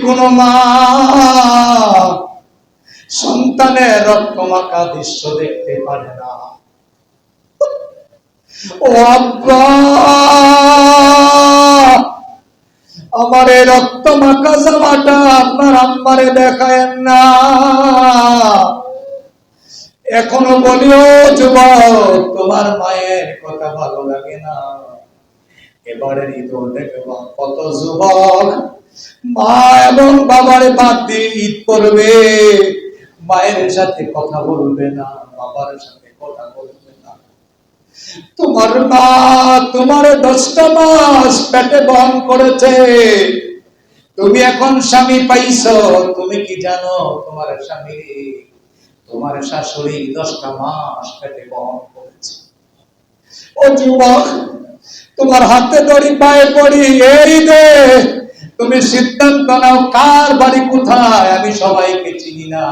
কোন মা সন্তানের রক্তমাখা দৃশ্য দেখতে পারে না। ও আব্বা, আমার এই রক্তমাখা জামাটা আপনার আম্মারে দেখায়েন না। এখনো বলিও যুবক, তোমার মায়ের কথা ভালো লাগে না? এবারের ঈদ দেখবা কত যুবক মা এবং বাবার বাদ দিয়ে ঈদ করবে, মায়ের সাথে কথা বলবে না, বাবার সাথে কথা বলবে না। তোমার মা তোমার 10টা মাস পেটে বহন করেছে, তুমি এখন স্বামী পাইছো। তুমি কি জানো তোমার স্বামী, তোমার শাশুড়ি 10টা মাস পেটে বহন করেছে? ও যুবক, তোমার হাতে ধরি পায়ে পড়ি, এই দে তুমি সিদ্ধান্ত নাও কার বাড়ি কোথায়। আমি সবাইকে চিনি না।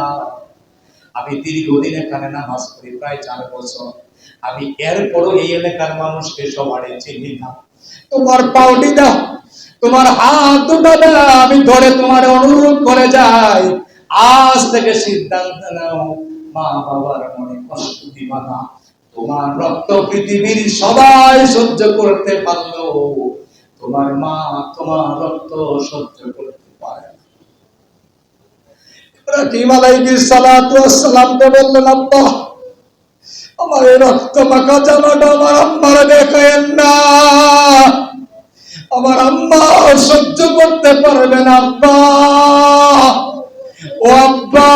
আমি দীর্ঘদিন এখানে নামাজ পড়ি, প্রায় 4 বছর। আমি এরপরও এই এলাকার মানুষকে সবারই চিনি না। তোমার পাউটি দাও, তোমার হাত দুটো দাও, আমি ধরে তোমার অনুরোধ করে যাই, আজ থেকে সিদ্ধান্ত নাও মা বাবার মনে কষ্ট দিবা না। তোমার রক্ত পৃথিবীর সবাই সহ্য করতে পারলো, তোমার মা তোমার রক্ত সহ্য করতে পারে না। ইব্রাহিম আলাইহিস সালাতু ওয়াস সালামকে বললেন, আব্বা, আমার এই রক্তমাখা জামাটা আমার আম্মারে দেখায়েন না, আমার আম্মা সহ্য করতে পারবে না আব্বা। ও আব্বা,